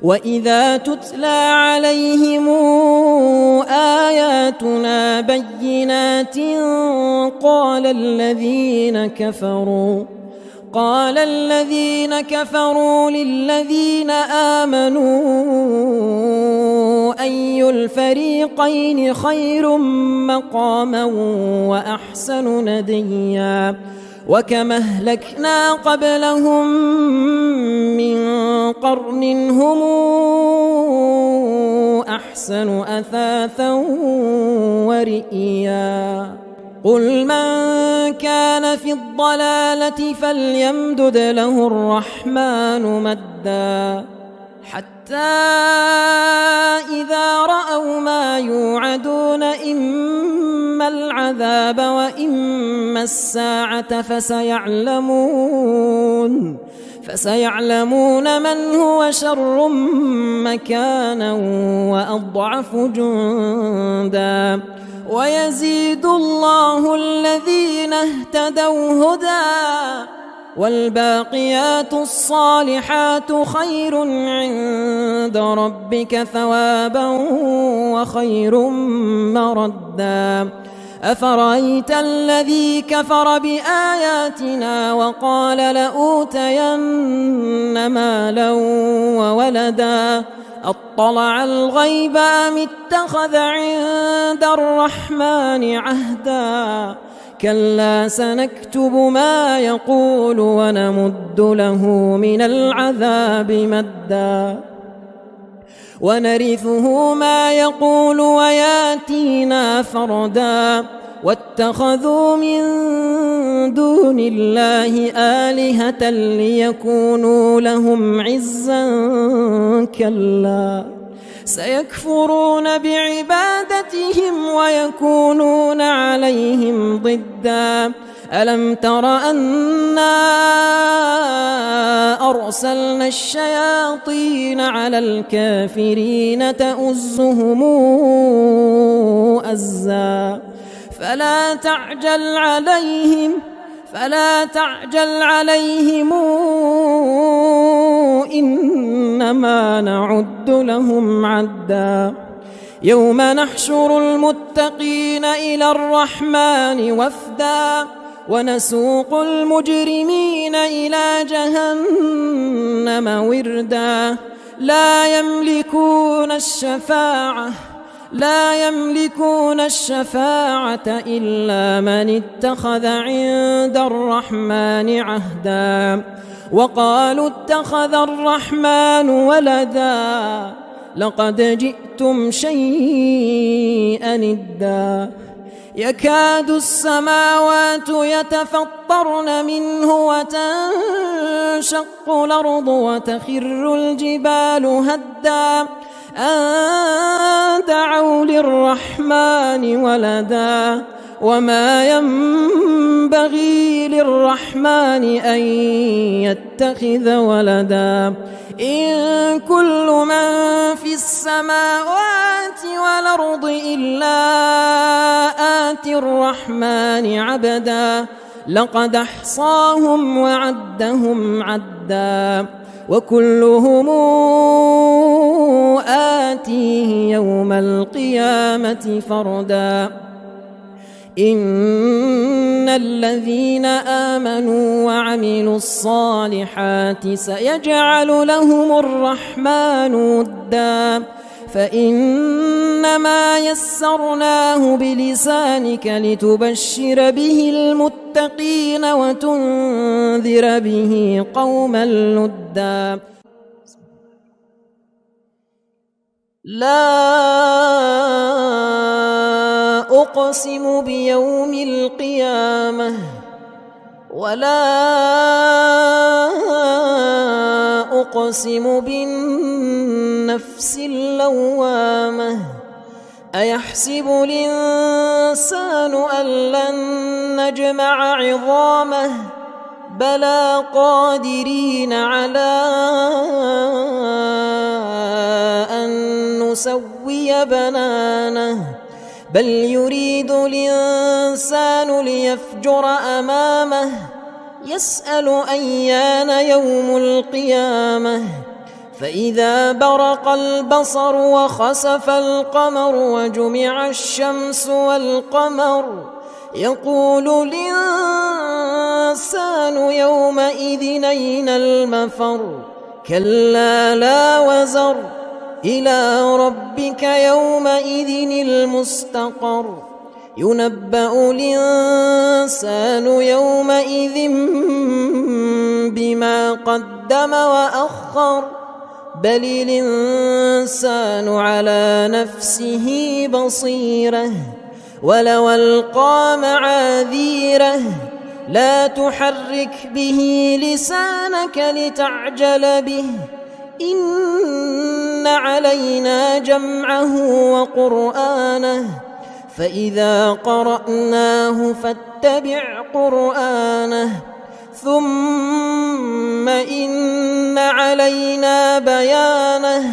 وإذا تتلى عليهم آياتنا بينات قال الذين كفروا للذين آمنوا أي الفريقين خير مقاما وأحسن نديا وكما أهلكنا قبلهم من قرن هم أحسن أثاثا ورئيا قل من كان في الضلالة فليمدد له الرحمن مدا حتى إذا رأوا ما يوعدون إما العذاب وإما الساعة فسيعلمون من هو شر مكانا وأضعف جندا ويزيد الله الذين اهتدوا هدى والباقيات الصالحات خير عند ربك ثوابا وخير مردا أفرأيت الذي كفر بآياتنا وقال لأوتين مالا وولدا أطلع الغيب أم اتخذ عند الرحمن عهدا كلا سنكتب ما يقول ونمد له من العذاب مدا ونرثه ما يقول وياتينا فردا واتخذوا من دون الله آلهة ليكونوا لهم عزا كلا سيكفرون بعبادتهم ويكونون عليهم ضدا ألم تر أنا أرسلنا الشياطين على الكافرين تؤزهم أزا فلا تعجل عليهم إنما نعد لهم عدا يوم نحشر المتقين إلى الرحمن وفدا ونسوق المجرمين إلى جهنم وردا لا يملكون الشفاعة إلا من اتخذ عند الرحمن عهدا وقالوا اتخذ الرحمن ولدا لقد جئتم شيئا إدا يكاد السماوات يتفطرن منه وتنشق الأرض وتخر الجبال هدا أن دعوا للرحمن ولدا وما ينبغي للرحمن أن يتخذ ولدا إن كل من في السماوات والأرض إلا آتي الرحمن عبدا لقد أحصاهم وعدهم عدا وكلهم آتيه يوم القيامة فردا إن الذين آمنوا وعملوا الصالحات سيجعل لهم الرحمن ودا فإنما يسرناه بلسانك لتبشر به المتقين وتنذر به قوما لدا لا أقسم بيوم القيامة ولا أقسم بالنفس اللوامة أيحسب الإنسان أن لن نجمع عظامه بلى قادرين على أن نسوي بنانه بل يريد الإنسان ليفجر أمامه يسأل أيان يوم القيامة فإذا برق البصر وخسف القمر وجمع الشمس والقمر يقول الإنسان يومئذ أين المفر كلا لا وزر إلى ربك يومئذ المستقر ينبأ الإنسان يومئذ بما قدم وأخر بل الإنسان على نفسه بصيرة ولو ألقى معاذيره لا تحرك به لسانك لتعجل به إن علينا جمعه وقرآنه فإذا قرأناه فاتبع قرآنه ثم إن علينا بيانه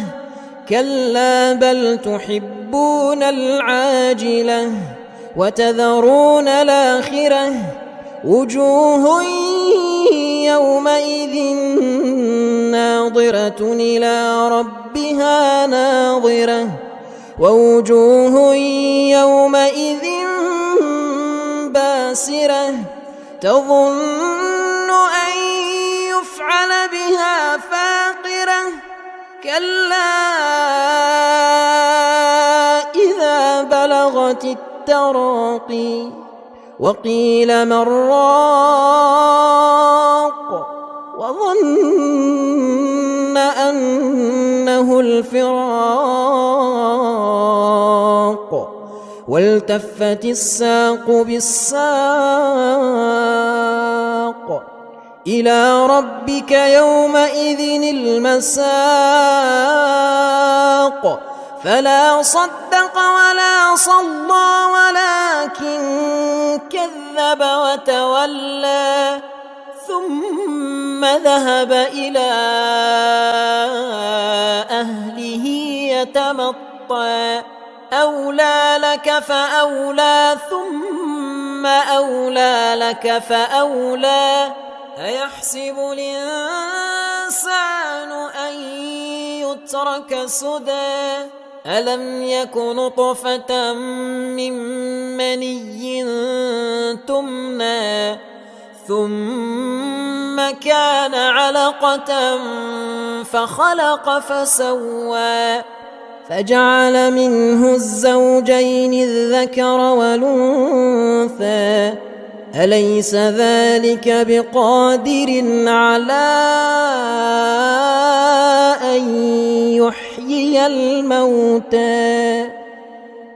كلا بل تحبون العاجلة وتذرون الآخرة وجوه يومئذ ناظرة إلى ربها ناظرة ووجوه يومئذ باسرة تظن أن يفعل بها فاقرة كلا إذا بلغت التراقي وقيل من راق وظن أنه الفراق والتفت الساق بالساق إلى ربك يومئذ المساق فلا صدق ولا صلى ولكن كذب وتولى ثم ذهب إلى أهله يتمطى أولى لك فأولى ثم أولى لك فأولى أيحسب الإنسان أن يترك سدى ألم يك نطفة من مني تمنى ثم كان علقة فخلق فسوى فجعل منه الزوجين الذكر والأنثى أليس ذلك بقادر على أن يحيي الموتى